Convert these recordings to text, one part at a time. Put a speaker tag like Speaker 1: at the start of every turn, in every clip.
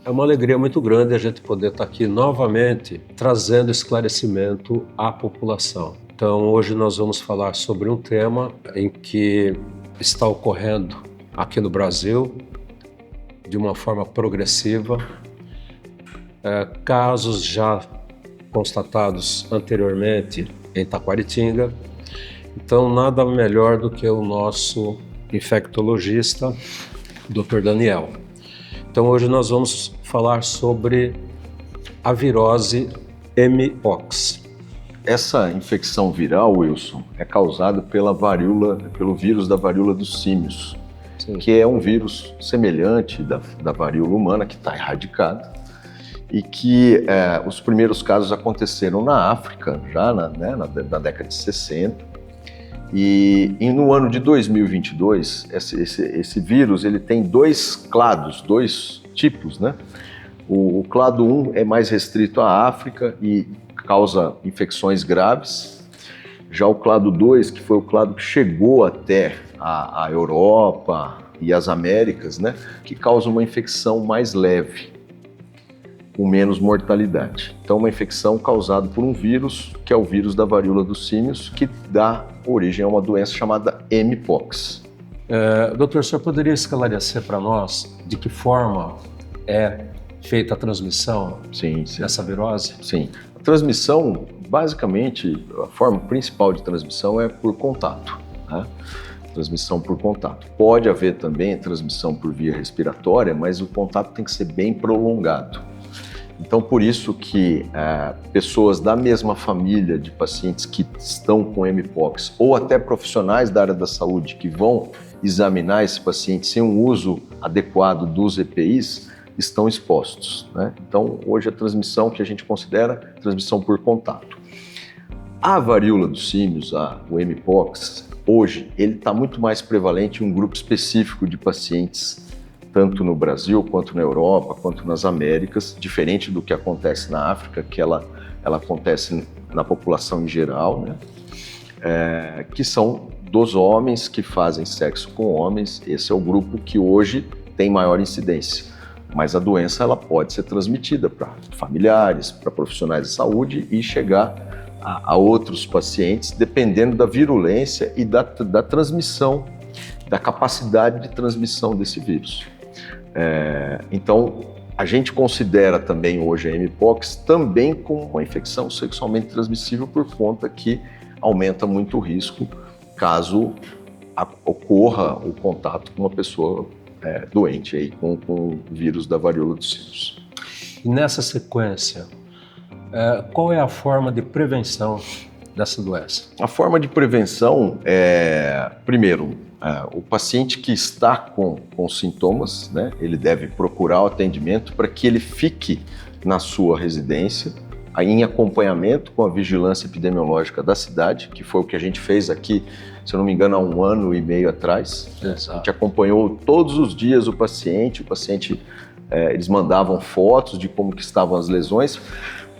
Speaker 1: É uma alegria muito grande a gente poder estar aqui novamente trazendo esclarecimento à população. Então, hoje nós vamos falar sobre um tema em que está ocorrendo aqui no Brasil de uma forma progressiva, casos já constatados anteriormente em Taquaritinga. Então, nada melhor do que o nosso infectologista, Dr. Daniel. Então, hoje nós vamos falar sobre a virose Mpox.
Speaker 2: Essa infecção viral, Wilson, é causada pelo vírus da varíola dos símios, sim, que é um vírus semelhante da varíola humana, que está erradicada, e que os primeiros casos aconteceram na África, já na década de 60. E no ano de 2022, esse vírus ele tem dois clados, dois tipos, né? O clado 1 é mais restrito à África e causa infecções graves. Já o clado 2, que foi o clado que chegou até a Europa e as Américas, né? Que causa uma infecção mais leve, com menos mortalidade. Então, uma infecção causada por um vírus, que é o vírus da varíola dos símios, que dá origem a uma doença chamada Mpox.
Speaker 1: Doutor, o senhor poderia esclarecer para nós de que forma é feita a transmissão dessa virose?
Speaker 2: Sim. A transmissão, basicamente, a forma principal de transmissão é por contato, né? Transmissão por contato. Pode haver também transmissão por via respiratória, mas o contato tem que ser bem prolongado. Então, por isso que pessoas da mesma família de pacientes que estão com Mpox ou até profissionais da área da saúde que vão examinar esse paciente sem um uso adequado dos EPIs estão expostos, né? Então, hoje a transmissão que a gente considera transmissão por contato. A varíola dos símios, o Mpox, hoje ele está muito mais prevalente em um grupo específico de pacientes, tanto no Brasil, quanto na Europa, quanto nas Américas, diferente do que acontece na África, que ela acontece na população em geral, né? Que são dos homens que fazem sexo com homens. Esse é o grupo que hoje tem maior incidência. Mas a doença ela pode ser transmitida para familiares, para profissionais de saúde e chegar a outros pacientes, dependendo da virulência e da transmissão, da capacidade de transmissão desse vírus. Então, a gente considera também hoje a Mpox também como uma infecção sexualmente transmissível por conta que aumenta muito o risco caso ocorra o contato com uma pessoa doente aí, com o vírus da varíola dos símios.
Speaker 1: E nessa sequência, qual é a forma de prevenção dessa doença?
Speaker 2: A forma de prevenção é, primeiro, o paciente que está com sintomas, né, ele deve procurar o atendimento para que ele fique na sua residência, em acompanhamento com a vigilância epidemiológica da cidade, que foi o que a gente fez aqui, se eu não me engano, há 1 ano e meio atrás. Exato. A gente acompanhou todos os dias o paciente, eles mandavam fotos de como que estavam as lesões,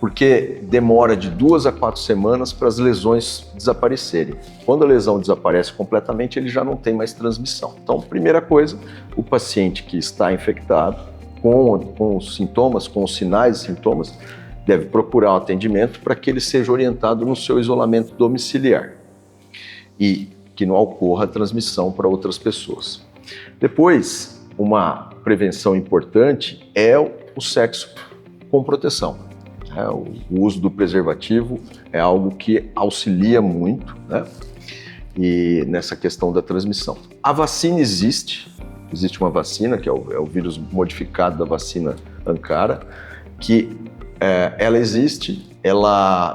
Speaker 2: porque demora de 2 a 4 semanas para as lesões desaparecerem. Quando a lesão desaparece completamente, ele já não tem mais transmissão. Então, primeira coisa, o paciente que está infectado com os sintomas, com os sinais e sintomas, deve procurar um atendimento para que ele seja orientado no seu isolamento domiciliar e que não ocorra transmissão para outras pessoas. Depois, uma prevenção importante é o sexo com proteção. O uso do preservativo é algo que auxilia muito, né? E nessa questão da transmissão. A vacina existe uma vacina, que é o vírus modificado da vacina Ankara, que ela existe,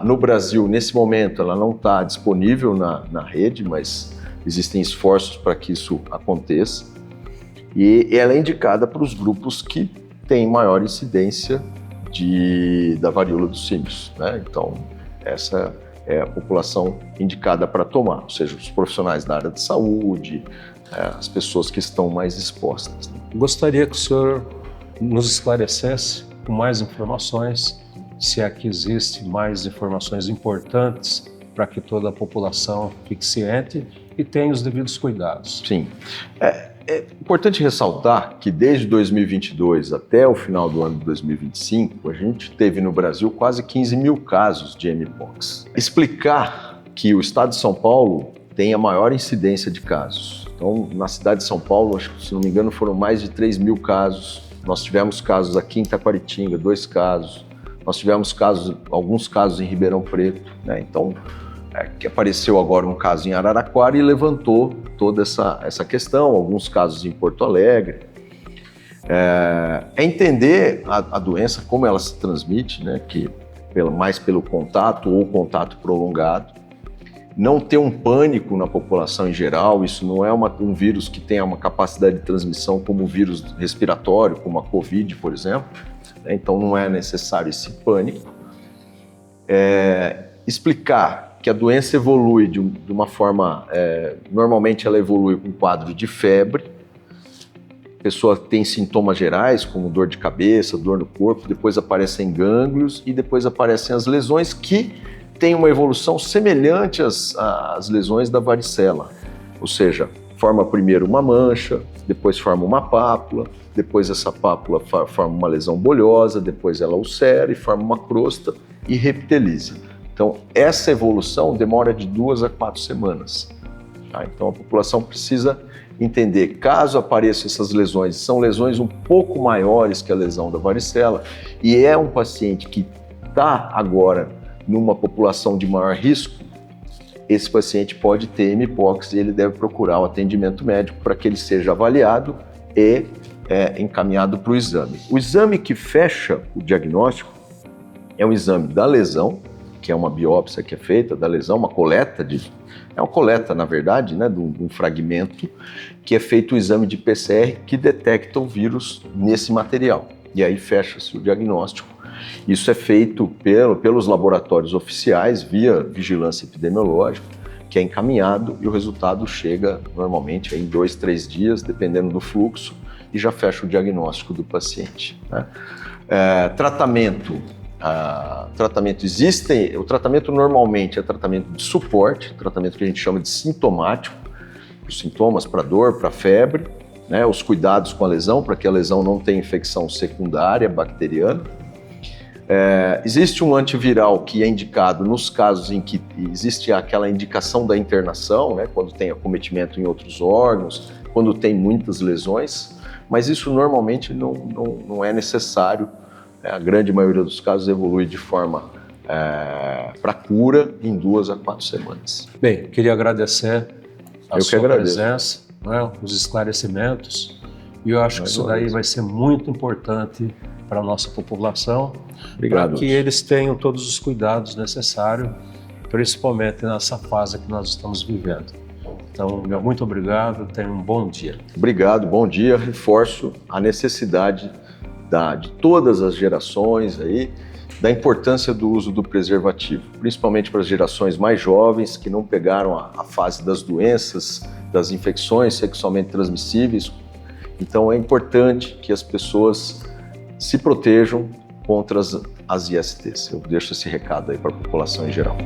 Speaker 2: no Brasil, nesse momento, ela não está disponível na rede, mas existem esforços para que isso aconteça. E ela é indicada para os grupos que têm maior incidência da varíola dos símios, né? Então, essa é a população indicada para tomar, ou seja, os profissionais da área de saúde, as pessoas que estão mais expostas, né?
Speaker 1: Gostaria que o senhor nos esclarecesse com mais informações, se é que existe mais informações importantes para que toda a população fique ciente e tenha os devidos cuidados.
Speaker 2: Sim. É importante ressaltar que desde 2022 até o final do ano de 2025, a gente teve no Brasil quase 15 mil casos de mpox. Explicar que o estado de São Paulo tem a maior incidência de casos. Então, na cidade de São Paulo, acho que, se não me engano, foram mais de 3 mil casos. Nós tivemos casos aqui em Taquaritinga, 2 casos. Nós tivemos alguns casos em Ribeirão Preto, né? Então, que apareceu agora um caso em Araraquara e levantou toda essa questão, alguns casos em Porto Alegre. É entender a doença, como ela se transmite, né? Que mais pelo contato ou contato prolongado. Não ter um pânico na população em geral, isso não é um vírus que tenha uma capacidade de transmissão como o vírus respiratório, como a Covid, por exemplo. Então não é necessário esse pânico. Explicar que a doença evolui de uma forma, normalmente ela evolui com um quadro de febre, a pessoa tem sintomas gerais, como dor de cabeça, dor no corpo, depois aparecem gânglios e depois aparecem as lesões que têm uma evolução semelhante às lesões da varicela, ou seja, forma primeiro uma mancha, depois forma uma pápula, depois essa pápula forma uma lesão bolhosa, depois ela ulcera e forma uma crosta e reptiliza. Então, essa evolução demora de 2 a 4 semanas. Tá? Então, a população precisa entender, caso apareçam essas lesões, são lesões um pouco maiores que a lesão da varicela, e é um paciente que está agora numa população de maior risco, esse paciente pode ter mpox e ele deve procurar o atendimento médico para que ele seja avaliado e encaminhado para o exame. O exame que fecha o diagnóstico é um exame da lesão, que é uma biópsia que é feita da lesão, uma coleta na verdade, né, de um fragmento, que é feito o exame de PCR que detecta o vírus nesse material. E aí fecha-se o diagnóstico. Isso é feito pelos laboratórios oficiais, via vigilância epidemiológica, que é encaminhado e o resultado chega normalmente em 2, 3 dias, dependendo do fluxo, e já fecha o diagnóstico do paciente. Né? Tratamento existe. O tratamento normalmente é tratamento de suporte, tratamento que a gente chama de sintomático, os sintomas para dor, para febre, né? Os cuidados com a lesão, para que a lesão não tenha infecção secundária bacteriana. Existe um antiviral que é indicado nos casos em que existe aquela indicação da internação, né? Quando tem acometimento em outros órgãos, quando tem muitas lesões, mas isso normalmente não é necessário. A grande maioria dos casos evolui de forma para cura em 2 a 4 semanas.
Speaker 1: Bem, queria agradecer a sua presença, né, os esclarecimentos, e eu acho que isso daí vai ser muito importante para a nossa população, para que eles tenham todos os cuidados necessários, principalmente nessa fase que nós estamos vivendo. Então, muito obrigado, tenha um bom dia.
Speaker 2: Obrigado, bom dia. Reforço a necessidade de todas as gerações aí, da importância do uso do preservativo, principalmente para as gerações mais jovens que não pegaram a fase das doenças, das infecções sexualmente transmissíveis. Então é importante que as pessoas se protejam contra as ISTs. Eu deixo esse recado aí para a população em geral.